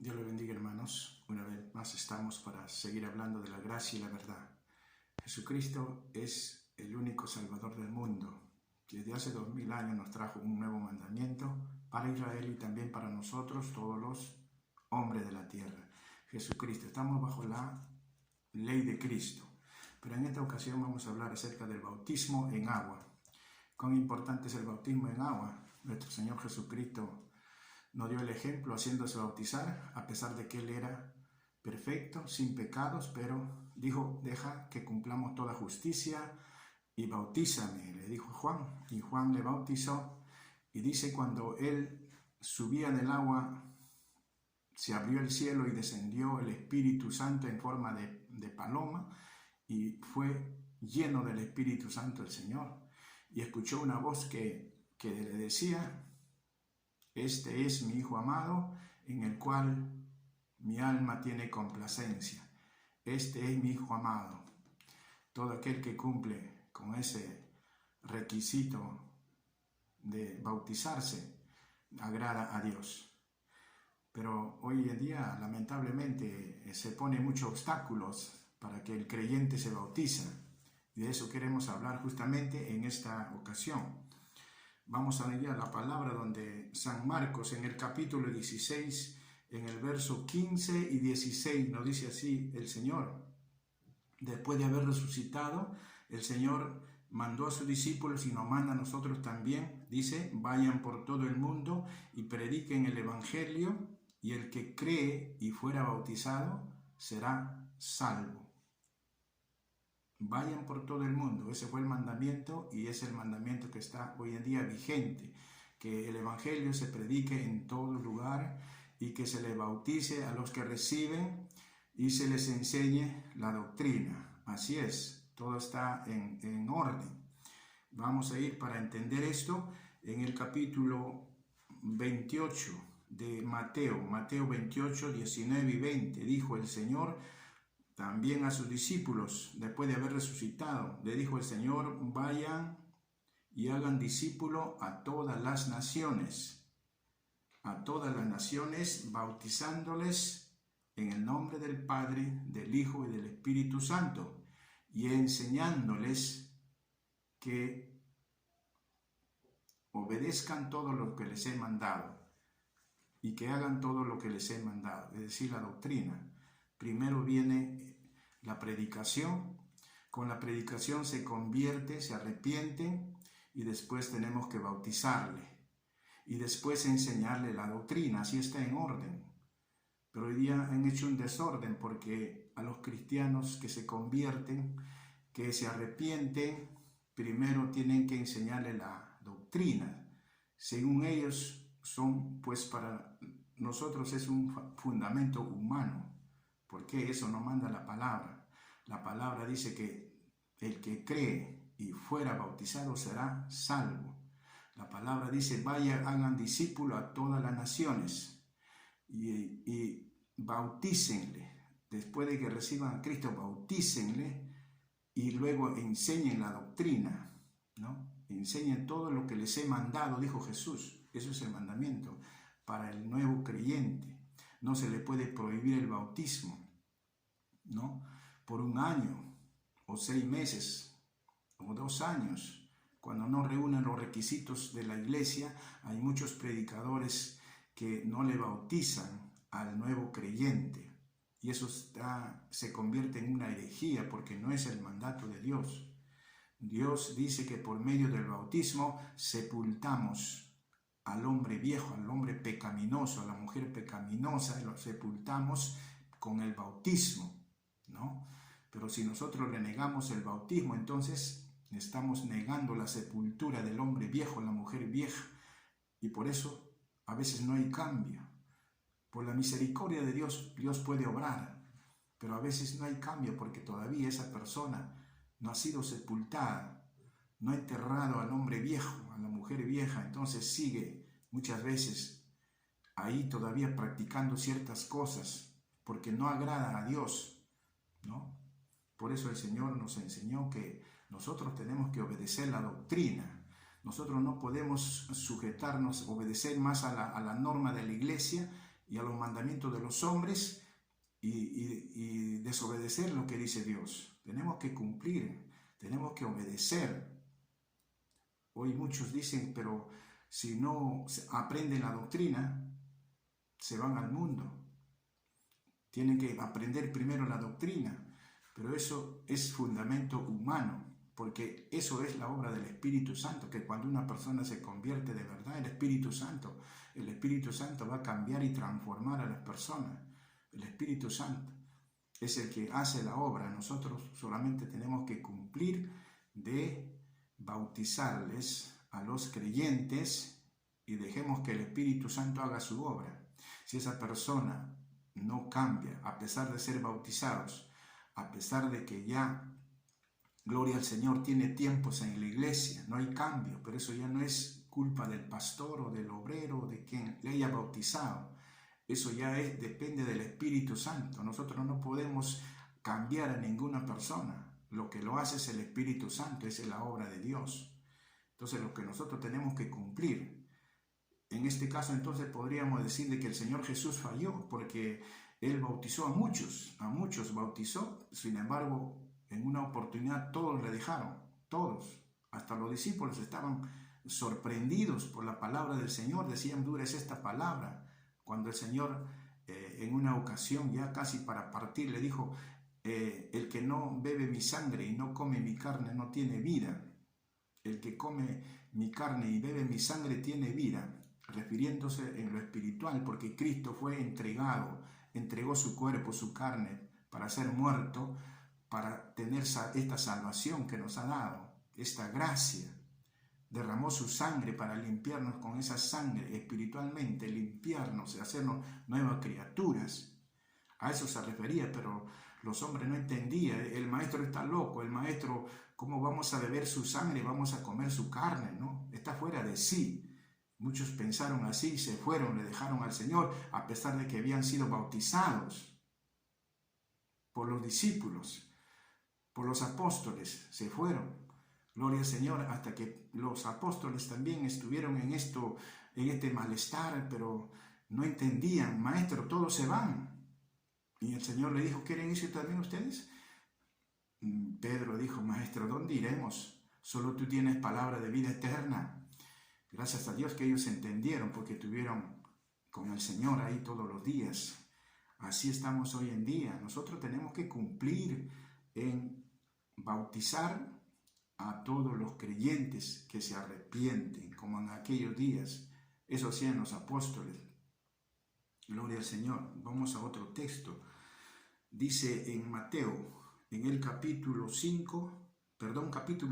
Dios le bendiga, hermanos. Una vez más estamos para seguir hablando de la gracia y la verdad. Jesucristo es el único Salvador del mundo. Desde hace 2000 años nos trajo un nuevo mandamiento para Israel y también para nosotros, todos los hombres de la tierra. Jesucristo, estamos bajo la ley de Cristo. Pero en esta ocasión vamos a hablar acerca del bautismo en agua. ¿Cuán importante es el bautismo en agua? Nuestro Señor Jesucristo nos dio el ejemplo haciéndose bautizar, a pesar de que Él era perfecto, sin pecados, pero dijo, deja que cumplamos toda justicia y bautízame, le dijo Juan, y Juan le bautizó, y dice cuando Él subía del agua, se abrió el cielo y descendió el Espíritu Santo en forma de paloma, y fue lleno del Espíritu Santo el Señor, y escuchó una voz que le decía, este es mi Hijo amado, en el cual mi alma tiene complacencia. Este es mi Hijo amado. Todo aquel que cumple con ese requisito de bautizarse, agrada a Dios. Pero hoy en día, lamentablemente, se ponen muchos obstáculos para que el creyente se bautice. Y de eso queremos hablar justamente en esta ocasión. Vamos a leer la palabra donde San Marcos en el capítulo 16, en el verso 15 y 16, nos dice así el Señor. Después de haber resucitado, el Señor mandó a sus discípulos y nos manda a nosotros también. Dice, vayan por todo el mundo y prediquen el Evangelio, y el que cree y fuera bautizado será salvo. Vayan por todo el mundo, ese fue el mandamiento y es el mandamiento que está hoy en día vigente, que el Evangelio se predique en todo lugar y que se le bautice a los que reciben y se les enseñe la doctrina. Así es, todo está en orden. Vamos a ir para entender esto en el capítulo 28 de Mateo 28, 19 y 20, dijo el Señor también a sus discípulos, después de haber resucitado, le dijo el Señor, vayan y hagan discípulo a todas las naciones, bautizándoles en el nombre del Padre, del Hijo y del Espíritu Santo, y enseñándoles que obedezcan todo lo que les he mandado, y que hagan todo lo que les he mandado, es decir, la doctrina. Primero viene la predicación, con la predicación se convierte, se arrepiente y después tenemos que bautizarle y después enseñarle la doctrina, así está en orden. Pero hoy día han hecho un desorden porque a los cristianos que se convierten, que se arrepienten, primero tienen que enseñarle la doctrina. Según ellos son, pues para nosotros es un fundamento humano. Porque eso no manda la palabra. La palabra dice que el que cree y fuera bautizado será salvo. La palabra dice, vaya, hagan discípulo a todas las naciones y bautícenle. Después de que reciban a Cristo, bautícenle y luego enseñen la doctrina, ¿no? Enseñen todo lo que les he mandado, dijo Jesús. Eso es el mandamiento para el nuevo creyente. No se le puede prohibir el bautismo, ¿no? Por 1 año, o 6 meses, o 2 años. Cuando no reúnen los requisitos de la iglesia, hay muchos predicadores que no le bautizan al nuevo creyente. Y eso se convierte en una herejía porque no es el mandato de Dios. Dios dice que por medio del bautismo sepultamos al hombre viejo, al hombre pecaminoso, a la mujer pecaminosa, y lo sepultamos con el bautismo, ¿no? Pero si nosotros le negamos el bautismo, entonces estamos negando la sepultura del hombre viejo, la mujer vieja, y por eso a veces no hay cambio. Por la misericordia de Dios, Dios puede obrar, pero a veces no hay cambio porque todavía esa persona no ha sido sepultada, no ha enterrado al hombre viejo, a la mujer vieja, entonces sigue muchas veces ahí todavía practicando ciertas cosas porque no agrada a Dios, ¿no? Por eso el Señor nos enseñó que nosotros tenemos que obedecer la doctrina. Nosotros no podemos sujetarnos, obedecer más a la norma de la iglesia y a los mandamientos de los hombres y desobedecer lo que dice Dios. Tenemos que cumplir, tenemos que obedecer. Hoy muchos dicen, pero si no aprenden la doctrina, se van al mundo. Tienen que aprender primero la doctrina, pero eso es fundamento humano, porque eso es la obra del Espíritu Santo, que cuando una persona se convierte de verdad, el Espíritu Santo va a cambiar y transformar a las personas. El Espíritu Santo es el que hace la obra. Nosotros solamente tenemos que cumplir de bautizarles a los creyentes y dejemos que el Espíritu Santo haga su obra. Si esa persona no cambia, a pesar de ser bautizados, a pesar de que ya, gloria al Señor, tiene tiempos en la iglesia, no hay cambio, pero eso ya no es culpa del pastor o del obrero, de quien le haya bautizado. Eso ya depende del Espíritu Santo. Nosotros no podemos cambiar a ninguna persona. Lo que lo hace es el Espíritu Santo, es la obra de Dios. Entonces, lo que nosotros tenemos que cumplir. En este caso, entonces, podríamos decir de que el Señor Jesús falló, porque Él bautizó a muchos bautizó. Sin embargo, en una oportunidad todos le dejaron, todos. Hasta los discípulos estaban sorprendidos por la palabra del Señor. Decían, dura es esta palabra. Cuando el Señor en una ocasión, ya casi para partir, le dijo, el que no bebe mi sangre y no come mi carne no tiene vida. El que come mi carne y bebe mi sangre tiene vida, refiriéndose en lo espiritual, porque Cristo fue entregó su cuerpo, su carne, para ser muerto, para tener esta salvación que nos ha dado, esta gracia. Derramó su sangre para limpiarnos con esa sangre espiritualmente, limpiarnos y hacernos nuevas criaturas. A eso se refería, pero los hombres no entendían. El maestro está loco, el maestro, ¿cómo vamos a beber su sangre? Vamos a comer su carne, ¿no? Está fuera de sí. Muchos pensaron así, se fueron, le dejaron al Señor, a pesar de que habían sido bautizados por los discípulos, por los apóstoles, se fueron. Gloria al Señor, hasta que los apóstoles también estuvieron en este malestar, pero no entendían. Maestro, todos se van. Y el Señor le dijo, ¿quieren irse también ustedes? Pedro dijo, Maestro, ¿dónde iremos? Solo tú tienes palabra de vida eterna. Gracias a Dios que ellos entendieron, porque estuvieron con el Señor ahí todos los días. Así estamos hoy en día. Nosotros tenemos que cumplir en bautizar a todos los creyentes que se arrepienten, como en aquellos días. Eso hacían los apóstoles. Gloria al Señor. Vamos a otro texto. Dice en Mateo, en el capítulo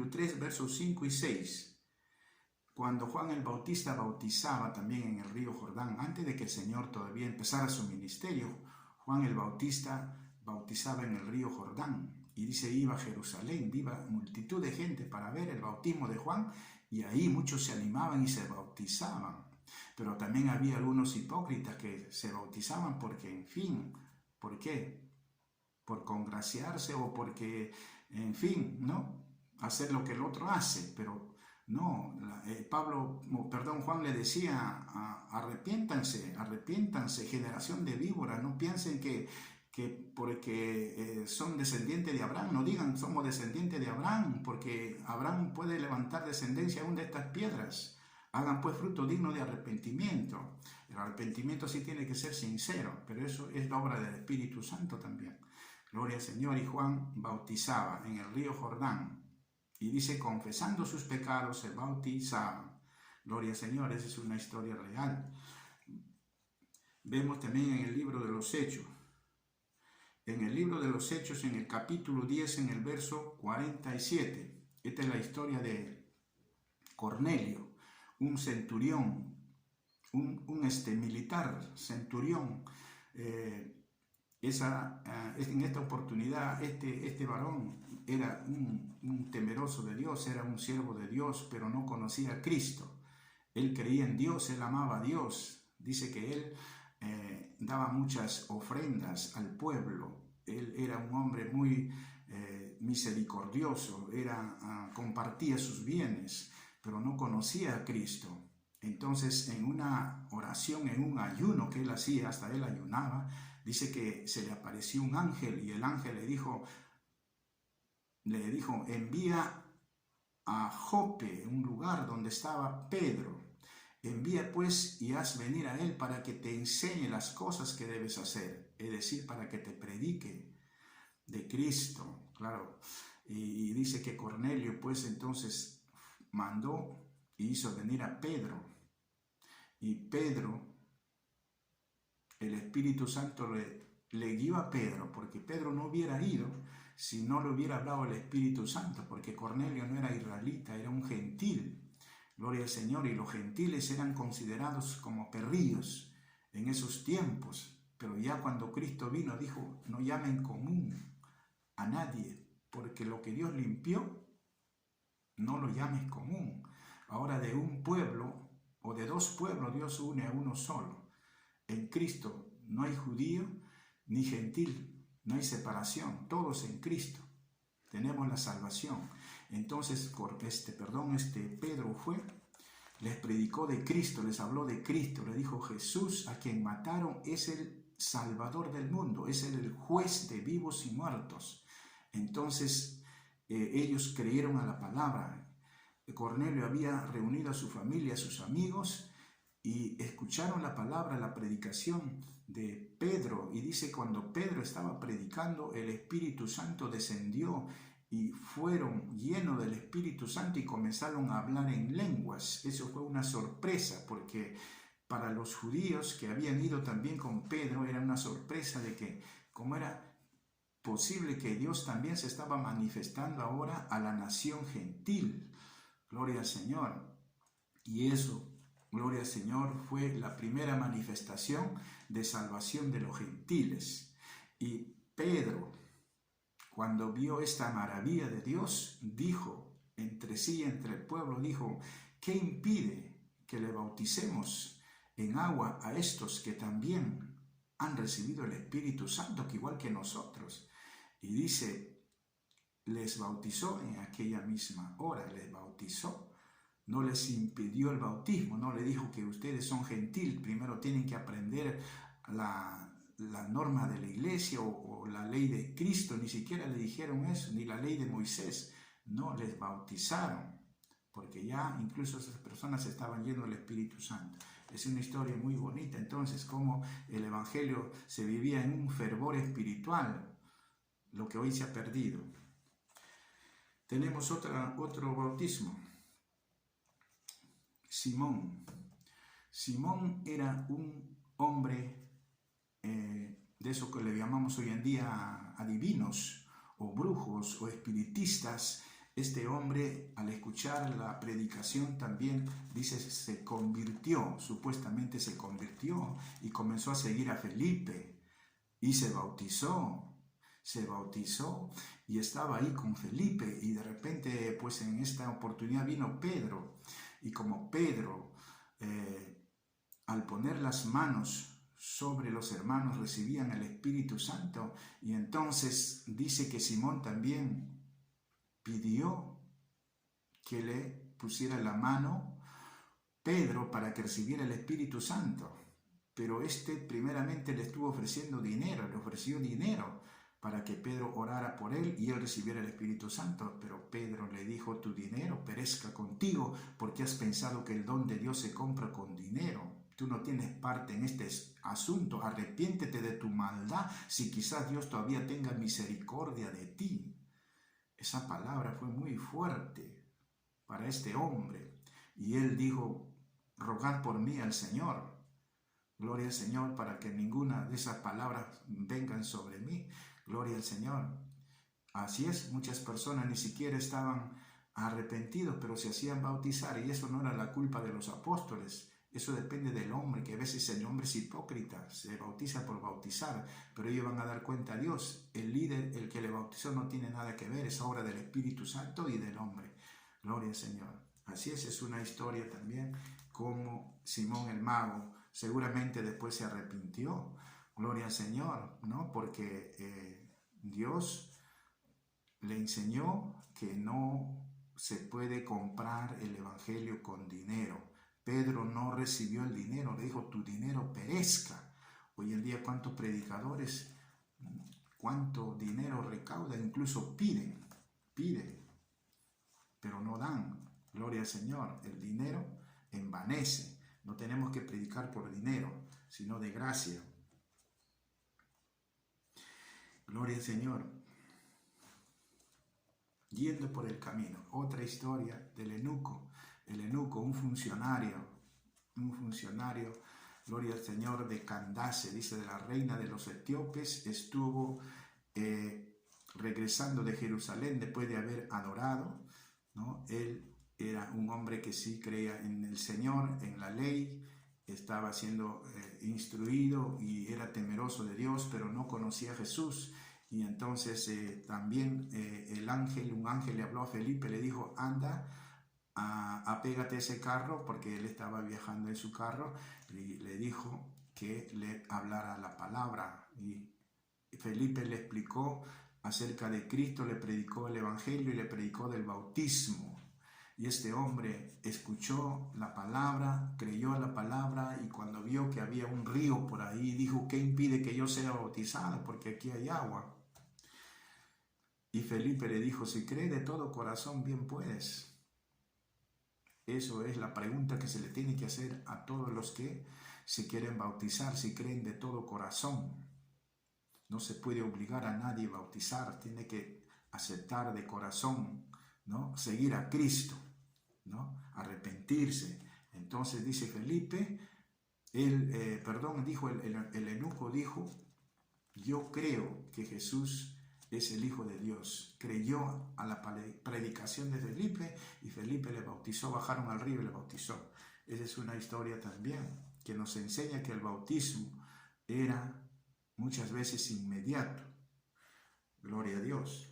3, versos 5 y 6. Cuando Juan el Bautista bautizaba también en el río Jordán, antes de que el Señor todavía empezara su ministerio, Juan el Bautista bautizaba en el río Jordán. Y dice, iba a Jerusalén, iba multitud de gente para ver el bautismo de Juan, y ahí muchos se animaban y se bautizaban. Pero también había algunos hipócritas que se bautizaban porque, en fin, ¿por qué? Por congraciarse o porque, en fin, ¿no? Hacer lo que el otro hace, pero no, Juan le decía, arrepiéntanse, generación de víboras, no piensen que porque son descendientes de Abraham, no digan somos descendientes de Abraham, porque Abraham puede levantar descendencia aún de estas piedras. Hagan pues fruto digno de arrepentimiento. El arrepentimiento sí tiene que ser sincero, pero eso es la obra del Espíritu Santo también. Gloria al Señor. Y Juan bautizaba en el río Jordán. Y dice, confesando sus pecados, se bautizaban. Gloria al Señor, esa es una historia real. Vemos también en el libro de los Hechos. En el libro de los Hechos, en el capítulo 10, en el verso 47. Esta es la historia de Cornelio, un centurión, un militar centurión. En esta oportunidad, este varón era un temeroso de Dios, era un siervo de Dios, pero no conocía a Cristo. Él creía en Dios, él amaba a Dios. Dice que él daba muchas ofrendas al pueblo. Él era un hombre muy misericordioso, compartía sus bienes, pero no conocía a Cristo. Entonces, en una oración, en un ayuno que él hacía, hasta él ayunaba, dice que se le apareció un ángel y el ángel le dijo, envía a Jope, un lugar donde estaba Pedro. Envía pues y haz venir a él para que te enseñe las cosas que debes hacer, es decir, para que te predique de Cristo, claro. Y dice que Cornelio pues entonces mandó y hizo venir a Pedro. Y Pedro, el Espíritu Santo le guió a Pedro, porque Pedro no hubiera ido si no le hubiera hablado el Espíritu Santo, porque Cornelio no era israelita, era un gentil. Gloria al Señor, y los gentiles eran considerados como perrillos en esos tiempos, pero ya cuando Cristo vino dijo, no llamen común a nadie, porque lo que Dios limpió, no lo llames común. Ahora de un pueblo o de dos pueblos Dios une a uno solo. En Cristo no hay judío ni gentil, no hay separación, todos en Cristo tenemos la salvación. Entonces, Pedro fue, les predicó de Cristo, les habló de Cristo, le dijo, Jesús a quien mataron es el Salvador del mundo, es el juez de vivos y muertos. Entonces, ellos creyeron a la palabra. Cornelio había reunido a su familia, a sus amigos, y escucharon la palabra, la predicación de Pedro. Y dice, cuando Pedro estaba predicando, el Espíritu Santo descendió y fueron llenos del Espíritu Santo y comenzaron a hablar en lenguas. Eso fue una sorpresa, porque para los judíos que habían ido también con Pedro era una sorpresa de que, como era posible que Dios también se estaba manifestando ahora a la nación gentil. Gloria al Señor. Y eso, gloria al Señor, fue la primera manifestación de salvación de los gentiles. Y Pedro, cuando vio esta maravilla de Dios, dijo entre sí, entre el pueblo, dijo, ¿qué impide que le bauticemos en agua a estos que también han recibido el Espíritu Santo, que igual que nosotros? Y dice, les bautizó en aquella misma hora, les bautizó. No les impidió el bautismo, no le dijo que ustedes son gentil, primero tienen que aprender la norma de la iglesia o la ley de Cristo, ni siquiera le dijeron eso, ni la ley de Moisés. No, les bautizaron, porque ya incluso esas personas estaban llenos del Espíritu Santo. Es una historia muy bonita, entonces, cómo el Evangelio se vivía en un fervor espiritual, lo que hoy se ha perdido. Tenemos otro bautismo. Simón. Simón era un hombre de eso que le llamamos hoy en día adivinos o brujos o espiritistas. Este hombre, al escuchar la predicación, también dice se convirtió, supuestamente se convirtió y comenzó a seguir a Felipe y se bautizó y estaba ahí con Felipe, y de repente pues en esta oportunidad vino Pedro, y como Pedro al poner las manos sobre los hermanos recibían el Espíritu Santo, y entonces dice que Simón también pidió que le pusiera la mano Pedro para que recibiera el Espíritu Santo, pero primeramente le estuvo ofreciendo dinero, le ofreció dinero para que Pedro orara por él y él recibiera el Espíritu Santo. Pero Pedro le dijo, tu dinero perezca contigo, porque has pensado que el don de Dios se compra con dinero. Tú no tienes parte en este asunto, arrepiéntete de tu maldad, si quizás Dios todavía tenga misericordia de ti. Esa palabra fue muy fuerte para este hombre, y él dijo, rogad por mí al Señor. Gloria al Señor, para que ninguna de esas palabras vengan sobre mí. Gloria al Señor. Así es, muchas personas ni siquiera estaban arrepentidos, pero se hacían bautizar, y eso no era la culpa de los apóstoles. Eso depende del hombre, que a veces el hombre es hipócrita, se bautiza por bautizar, pero ellos van a dar cuenta a Dios. El líder, el que le bautizó, no tiene nada que ver, es obra del Espíritu Santo y del hombre. Gloria al Señor. Así es una historia también, como Simón el mago seguramente después se arrepintió. Gloria al Señor, ¿no? Porque Dios le enseñó que no se puede comprar el Evangelio con dinero. Pedro no recibió el dinero, le dijo, tu dinero perezca. Hoy en día, ¿cuántos predicadores, cuánto dinero recaudan? Incluso piden, pero no dan. Gloria al Señor. El dinero envanece. No tenemos que predicar por dinero, sino de gracia. Gloria al Señor. Yendo por el camino. Otra historia del eunuco. El eunuco, un funcionario, gloria al Señor, de Candace, dice, de la reina de los etíopes, estuvo regresando de Jerusalén después de haber adorado, ¿no? Él era un hombre que sí creía en el Señor, en la ley, estaba siendo instruido y era temeroso de Dios, pero no conocía a Jesús. Y entonces también un ángel le habló a Felipe, le dijo, anda, apégate a ese carro, porque él estaba viajando en su carro, y le dijo que le hablara la palabra. Y Felipe le explicó acerca de Cristo, le predicó el evangelio y le predicó del bautismo. Y este hombre escuchó la palabra, creyó a la palabra, y cuando vio que había un río por ahí, dijo, ¿qué impide que yo sea bautizado? Porque aquí hay agua. Y Felipe le dijo, si cree de todo corazón, bien puedes. Eso es la pregunta que se le tiene que hacer a todos los que se quieren bautizar, si creen de todo corazón. No se puede obligar a nadie a bautizar, tiene que aceptar de corazón, ¿no? Seguir a Cristo, ¿no? Arrepentirse. Entonces dice Felipe, el eunuco dijo, yo creo que Jesús es el Hijo de Dios. Creyó a la predicación de Felipe y Felipe le bautizó, bajaron al río y le bautizó. Esa es una historia también que nos enseña que el bautismo era muchas veces inmediato. Gloria a Dios.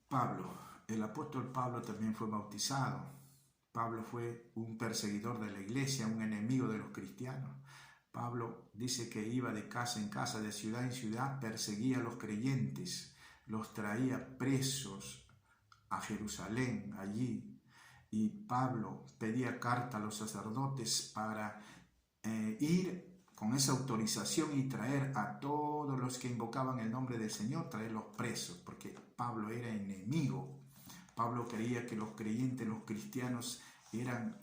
Pablo, el apóstol Pablo también fue bautizado. Pablo fue un perseguidor de la iglesia, un enemigo de los cristianos. Pablo dice que iba de casa en casa, de ciudad en ciudad, perseguía a los creyentes, los traía presos a Jerusalén, allí. Y Pablo pedía carta a los sacerdotes para ir con esa autorización y traer a todos los que invocaban el nombre del Señor, traerlos presos, porque Pablo era enemigo. Pablo creía que los creyentes, los cristianos, eran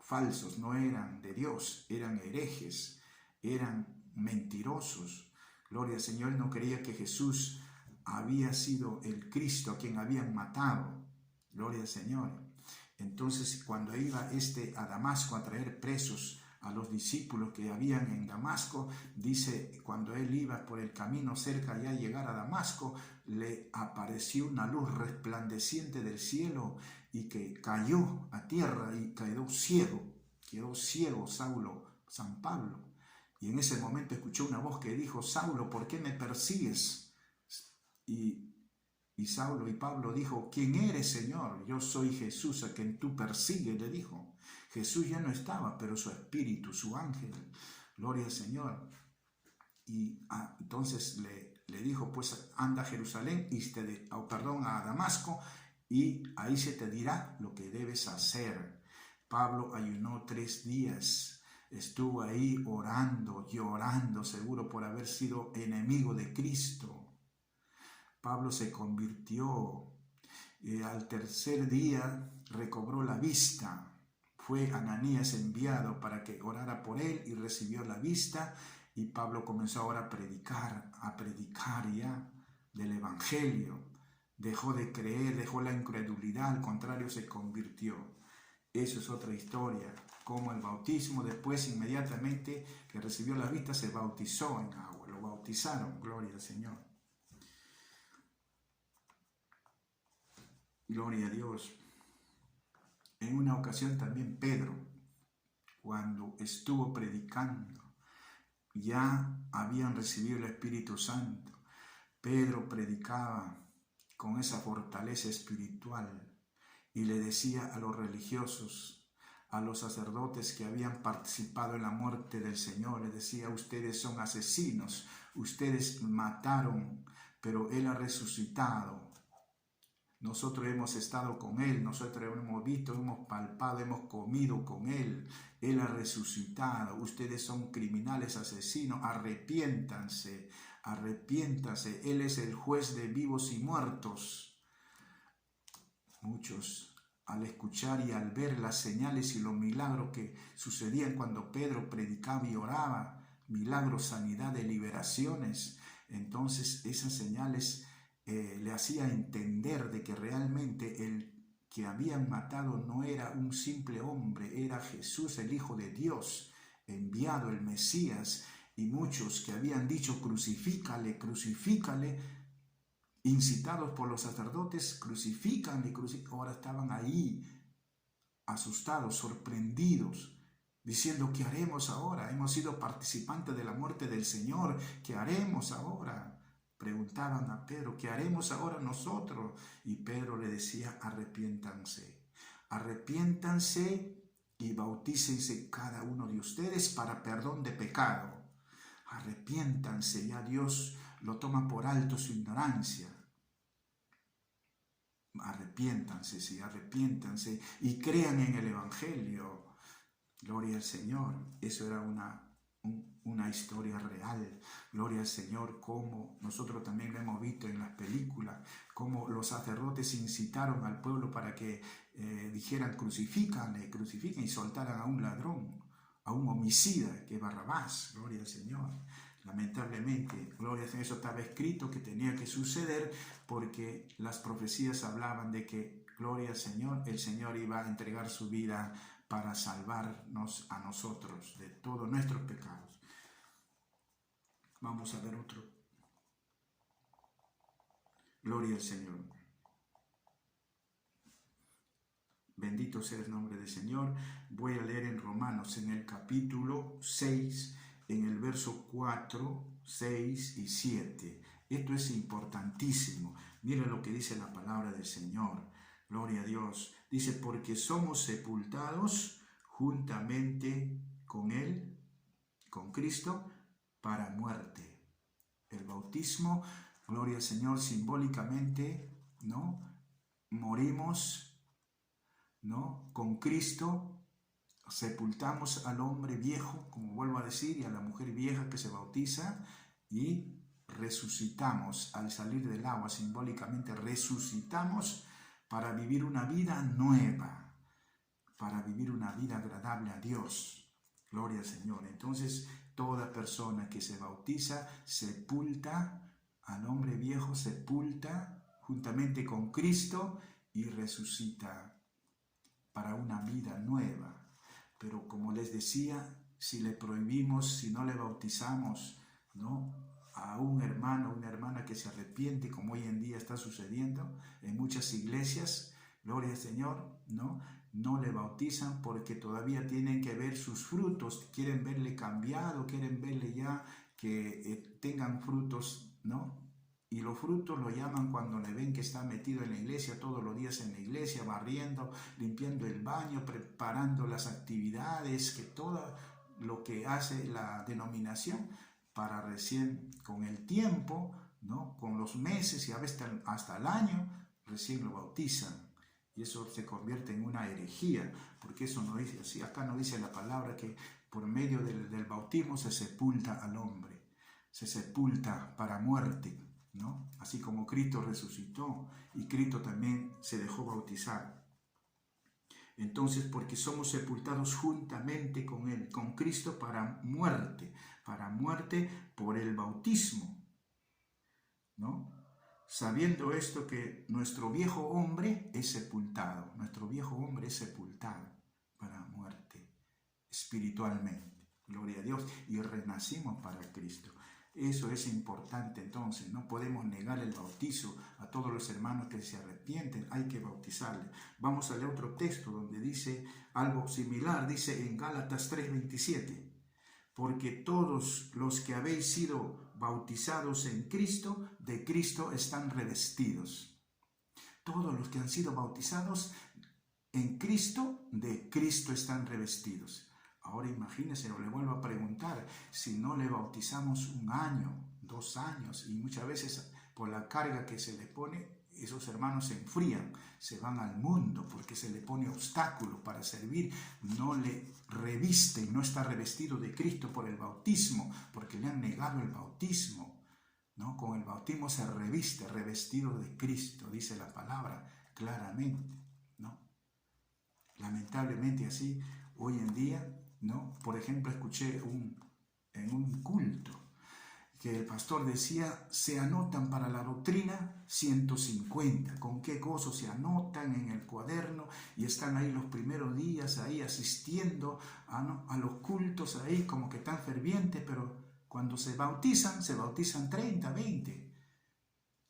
falsos, no eran de Dios, eran herejes, eran mentirosos. Gloria al Señor, no creía que Jesús había sido el Cristo a quien habían matado. Gloria al Señor. Entonces, cuando iba a Damasco a traer presos a los discípulos que habían en Damasco, dice, cuando él iba por el camino cerca ya a llegar a Damasco, le apareció una luz resplandeciente del cielo y que cayó a tierra y quedó ciego San Pablo. Y en ese momento escuchó una voz que dijo, Saulo, ¿por qué me persigues? Y Saulo y Pablo dijo, ¿quién eres, Señor? Yo soy Jesús a quien tú persigues, le dijo. Jesús ya no estaba, pero su espíritu, su ángel, gloria al Señor. Y entonces le dijo, pues anda a Jerusalén, a Damasco, y ahí se te dirá lo que debes hacer. Pablo ayunó 3 días, estuvo ahí orando, llorando, seguro por haber sido enemigo de Cristo. Pablo se convirtió, al 3er día recobró la vista. Fue Ananías enviado para que orara por él y recibió la vista, y Pablo comenzó ahora a predicar ya del evangelio. Dejó de creer, dejó la incredulidad, al contrario se convirtió. Eso es otra historia, como el bautismo, después inmediatamente que recibió la vista se bautizó en agua, lo bautizaron, gloria al Señor. Gloria a Dios. En una ocasión también Pedro, cuando estuvo predicando, ya habían recibido el Espíritu Santo. Pedro predicaba con esa fortaleza espiritual y le decía a los religiosos, a los sacerdotes que habían participado en la muerte del Señor, les decía, ustedes son asesinos, ustedes mataron, pero Él ha resucitado. Nosotros hemos estado con Él, nosotros hemos visto, hemos palpado, hemos comido con Él. Él ha resucitado. Ustedes son criminales, asesinos. Arrepiéntanse, arrepiéntanse. Él es el juez de vivos y muertos. Muchos, al escuchar y al ver las señales y los milagros que sucedían cuando Pedro predicaba y oraba, milagros, sanidad, de liberaciones, entonces esas señales le hacía entender de que realmente el que habían matado no era un simple hombre, era Jesús, el Hijo de Dios, enviado, el Mesías. Y muchos que habían dicho crucifícale, crucifícale, incitados por los sacerdotes, crucifícanle, ahora estaban ahí asustados, sorprendidos, diciendo, ¿qué haremos ahora? Hemos sido participantes de la muerte del Señor, ¿qué haremos ahora? Preguntaban a Pedro, ¿qué haremos ahora nosotros? Y Pedro le decía, arrepiéntanse, arrepiéntanse y bautícense cada uno de ustedes para perdón de pecado. Arrepiéntanse, ya Dios lo toma por alto su ignorancia. Arrepiéntanse, sí, arrepiéntanse y crean en el Evangelio. Gloria al Señor. Eso era una historia real. Gloria al Señor, como nosotros también lo hemos visto en las películas, como los sacerdotes incitaron al pueblo para que dijeran crucifícanle, crucifiquen, y soltaran a un ladrón, a un homicida, que es Barrabás. Gloria al Señor. Lamentablemente, gloria al Señor, eso estaba escrito que tenía que suceder porque las profecías hablaban de que, gloria al Señor, el Señor iba a entregar su vida para salvarnos a nosotros de todos nuestros pecados. Vamos a ver otro. Gloria al Señor. Bendito sea el nombre del Señor. Voy a leer en Romanos, en el capítulo 6, en el verso 4, 6 y 7. Esto es importantísimo. Mira lo que dice la palabra del Señor. Gloria a Dios. Dice, porque somos sepultados juntamente con Él, con Cristo, para muerte. El bautismo, gloria al Señor, simbólicamente, ¿no? Morimos, ¿no? Con Cristo, sepultamos al hombre viejo, como vuelvo a decir, y a la mujer vieja que se bautiza, y resucitamos al salir del agua, simbólicamente resucitamos para vivir una vida nueva, para vivir una vida agradable a Dios. Gloria al Señor. Entonces, toda persona que se bautiza sepulta al hombre viejo, sepulta juntamente con Cristo y resucita para una vida nueva. Pero como les decía, si le prohibimos, si no le bautizamos, ¿no?, a un hermano o una hermana que se arrepiente, como hoy en día está sucediendo en muchas iglesias, gloria al Señor, no le bautizan porque todavía tienen que ver sus frutos, quieren verle cambiado, quieren verle ya que tengan frutos, ¿no? Y los frutos lo llaman cuando le ven que está metido en la iglesia, todos los días en la iglesia, barriendo, limpiando el baño, preparando las actividades, que todo lo que hace la denominación, para recién con el tiempo, ¿no?, con los meses y a veces hasta el año, recién lo bautizan. Y eso se convierte en una herejía, porque eso no dice así. Acá no dice la palabra que por medio del bautismo se sepulta al hombre, se sepulta para muerte, ¿no? Así como Cristo resucitó y Cristo también se dejó bautizar. Entonces, porque somos sepultados juntamente con Él, con Cristo para muerte por el bautismo, ¿no? Sabiendo esto, que nuestro viejo hombre es sepultado, para muerte espiritualmente, gloria a Dios, y renacimos para Cristo. Eso es importante. Entonces no podemos negar el bautizo a todos los hermanos que se arrepienten, hay que bautizarles. Vamos a leer otro texto donde dice algo similar, dice en Gálatas 3:27, porque todos los que habéis sido bautizados en Cristo, de Cristo están revestidos. Todos los que han sido bautizados en Cristo, de Cristo están revestidos. Ahora imagínense, o le vuelvo a preguntar, si no le bautizamos 1 año, 2 años, y muchas veces por la carga que se le pone, esos hermanos se enfrían, se van al mundo porque se le pone obstáculo para servir, no le revisten, no está revestido de Cristo por el bautismo, porque le han negado el bautismo, ¿no? Con el bautismo se reviste, revestido de Cristo, dice la palabra claramente, ¿no? Lamentablemente así, hoy en día, ¿no? Por ejemplo, escuché en un culto que el pastor decía, se anotan para la doctrina 150, con qué gozo se anotan en el cuaderno y están ahí los primeros días ahí asistiendo a los cultos ahí como que tan fervientes, pero cuando se bautizan 30, 20.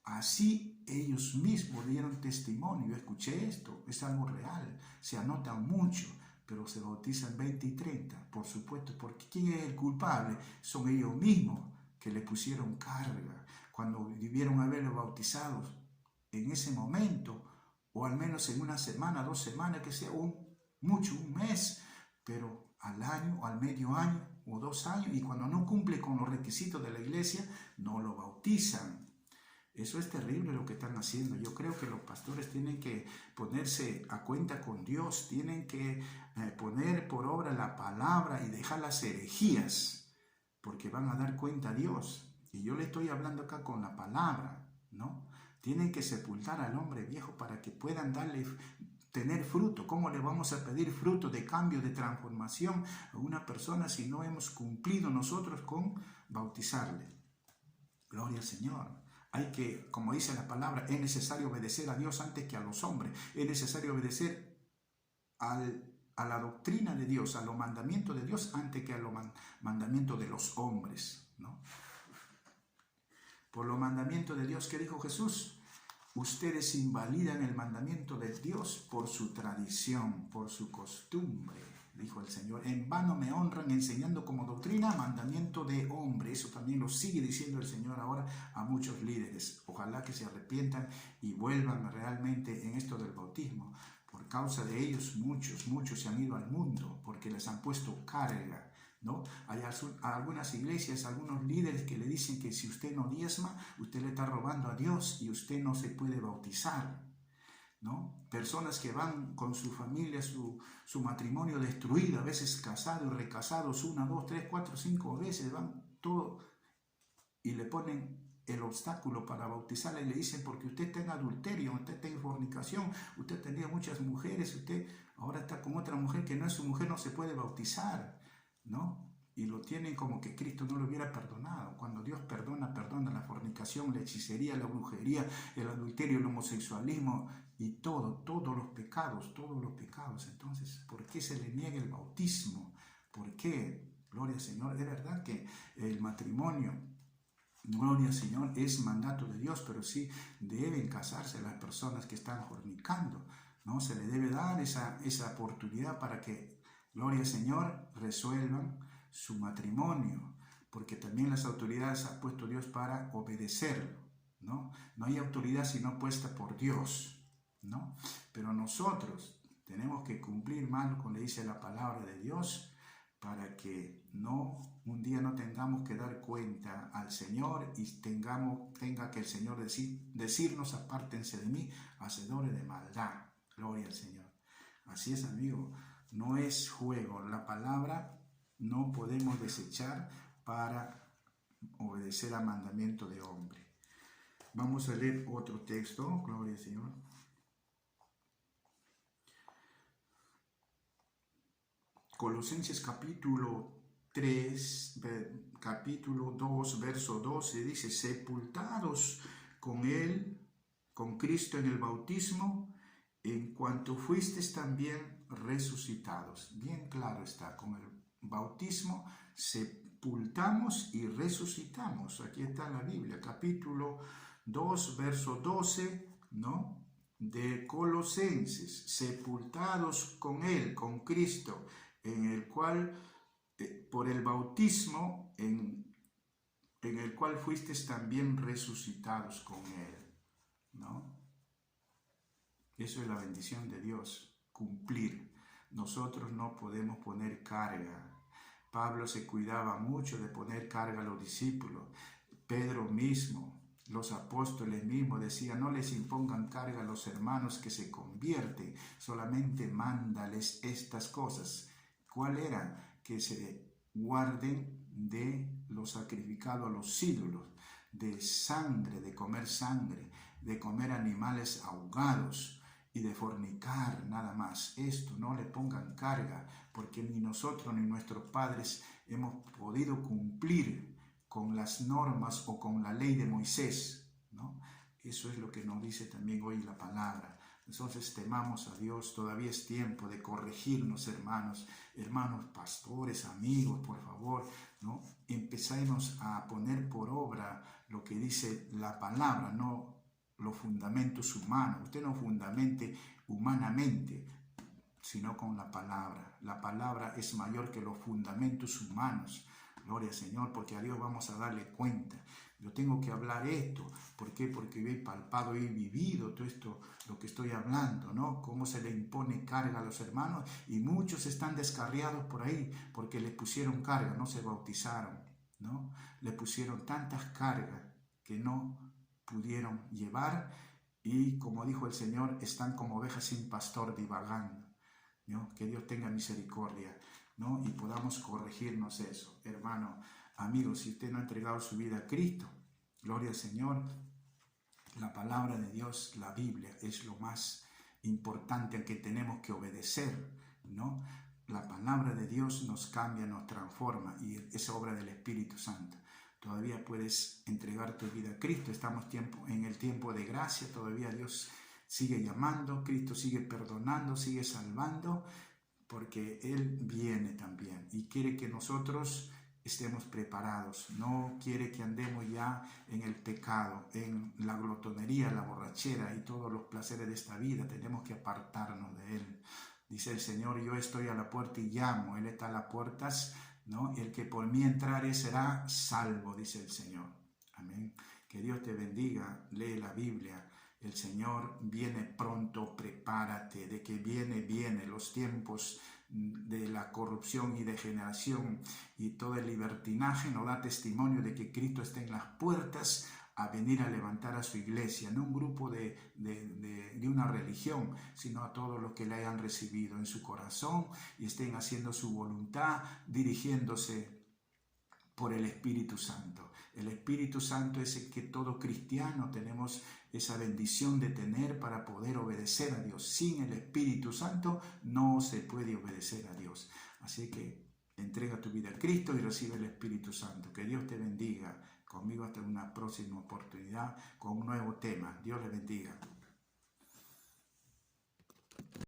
Así ellos mismos dieron testimonio. Yo escuché esto, es algo real, se anotan mucho, pero se bautizan 20 y 30, por supuesto, porque ¿quién es el culpable? Son ellos mismos que le pusieron carga cuando debieron haberlos bautizados en ese momento, o al menos en una semana, 2 semanas, que sea un mes, pero al año, al medio año o 2 años, y cuando no cumple con los requisitos de la iglesia, no lo bautizan. Eso es terrible lo que están haciendo. Yo creo que los pastores tienen que ponerse a cuenta con Dios, tienen que poner por obra la palabra y dejar las herejías, porque van a dar cuenta a Dios. Y yo le estoy hablando acá con la palabra, ¿no? Tienen que sepultar al hombre viejo para que puedan tener fruto. ¿Cómo le vamos a pedir fruto de cambio, de transformación a una persona si no hemos cumplido nosotros con bautizarle? Gloria al Señor. Hay que, como dice la palabra, es necesario obedecer a Dios antes que a los hombres. Es necesario obedecer a la doctrina de Dios, a los mandamientos de Dios, antes que a los mandamientos de los hombres, ¿no? Por los mandamientos de Dios, ¿qué dijo Jesús? Ustedes invalidan el mandamiento de Dios por su tradición, por su costumbre, dijo el Señor. En vano me honran enseñando como doctrina mandamiento de hombre. Eso también lo sigue diciendo el Señor ahora a muchos líderes. Ojalá que se arrepientan y vuelvan realmente en esto del bautismo. Por causa de ellos muchos se han ido al mundo porque les han puesto carga, ¿no? Hay algunas iglesias, algunos líderes que le dicen que si usted no diezma, usted le está robando a Dios y usted no se puede bautizar, ¿no? Personas que van con su familia, su matrimonio destruido, a veces casados y recasados 1, 2, 3, 4, 5 veces, van todo y le ponen el obstáculo para bautizarla y le dicen, porque usted está en adulterio, usted está en fornicación, usted tenía muchas mujeres, usted ahora está con otra mujer que no es su mujer, no se puede bautizar, ¿no? Y lo tienen como que Cristo no lo hubiera perdonado. Cuando Dios perdona la fornicación, la hechicería, la brujería, el adulterio, el homosexualismo y todos los pecados. Entonces, ¿por qué se le niega el bautismo? ¿Por qué? Gloria al Señor. Es verdad que el matrimonio, gloria al Señor, es mandato de Dios, pero sí deben casarse las personas que están fornicando, ¿no? Se le debe dar esa oportunidad para que, gloria al Señor, resuelvan su matrimonio, porque también las autoridades ha puesto Dios para obedecerlo, ¿no? No hay autoridad sino puesta por Dios, ¿no? Pero nosotros tenemos que cumplir más lo que le dice la palabra de Dios, para que un día no tengamos que dar cuenta al Señor y tenga que el Señor decirnos, apártense de mí, hacedores de maldad. Gloria al Señor. Así es, amigo, no es juego. La palabra no podemos desechar para obedecer al mandamiento de hombre. Vamos a leer otro texto. Gloria al Señor. Colosenses capítulo 3, capítulo 2, verso 12, dice, sepultados con Él, con Cristo en el bautismo, en cuanto fuisteis también resucitados. Bien claro está, con el bautismo sepultamos y resucitamos. Aquí está en la Biblia, capítulo 2, verso 12, ¿no? De Colosenses, sepultados con Él, con Cristo, en el cual, por el bautismo, en el cual fuisteis también resucitados con Él, ¿no? Eso es la bendición de Dios, cumplir. Nosotros no podemos poner carga. Pablo se cuidaba mucho de poner carga a los discípulos. Pedro mismo, Los apóstoles mismos decían, no les impongan carga a los hermanos que se convierten, solamente mándales estas cosas. ¿Cuál era? Que se guarden de lo sacrificado a los ídolos, de sangre, de comer animales ahogados y de fornicar, nada más. Esto no le pongan carga, porque ni nosotros ni nuestros padres hemos podido cumplir con las normas o con la ley de Moisés, ¿no? Eso es lo que nos dice también hoy la palabra. Entonces temamos a Dios, todavía es tiempo de corregirnos, hermanos pastores, amigos, por favor, ¿no? Empecemos a poner por obra lo que dice la palabra, no los fundamentos humanos. Usted no fundamente humanamente, sino con la palabra. La palabra es mayor que los fundamentos humanos. Gloria al Señor, porque a Dios vamos a darle cuenta. Yo tengo que hablar esto. ¿Por qué? Porque he palpado, he vivido todo esto, lo que estoy hablando, ¿no? Cómo se le impone carga a los hermanos, y muchos están descarriados por ahí porque les pusieron carga, no se bautizaron, ¿no? Le pusieron tantas cargas que no pudieron llevar, y como dijo el Señor, están como ovejas sin pastor divagando, ¿no? Que Dios tenga misericordia, ¿no? Y podamos corregirnos eso. Hermano, amigo, si usted no ha entregado su vida a Cristo, gloria al Señor, la palabra de Dios, la Biblia, es lo más importante en que tenemos que obedecer, ¿no? La palabra de Dios nos cambia, nos transforma, y es obra del Espíritu Santo. Todavía puedes entregar tu vida a Cristo. Estamos en el tiempo de gracia. Todavía Dios sigue llamando, Cristo sigue perdonando, sigue salvando, porque Él viene también y quiere que nosotros estemos preparados. No quiere que andemos ya en el pecado, en la glotonería, la borrachera y todos los placeres de esta vida. Tenemos que apartarnos de Él. Dice el Señor, yo estoy a la puerta y llamo. Él está a las puertas, ¿no? El que por mí entrare será salvo, dice el Señor. Amén. Que Dios te bendiga. Lee la Biblia. El Señor viene pronto, prepárate, de que viene los tiempos de la corrupción y degeneración y todo el libertinaje nos da testimonio de que Cristo está en las puertas a venir a levantar a su iglesia, no un grupo de una religión, sino a todos los que le hayan recibido en su corazón y estén haciendo su voluntad, dirigiéndose por el Espíritu Santo. El Espíritu Santo es el que todo cristiano tenemos esa bendición de tener para poder obedecer a Dios. Sin el Espíritu Santo no se puede obedecer a Dios. Así que entrega tu vida a Cristo y recibe el Espíritu Santo. Que Dios te bendiga. Conmigo hasta una próxima oportunidad con un nuevo tema. Dios le bendiga.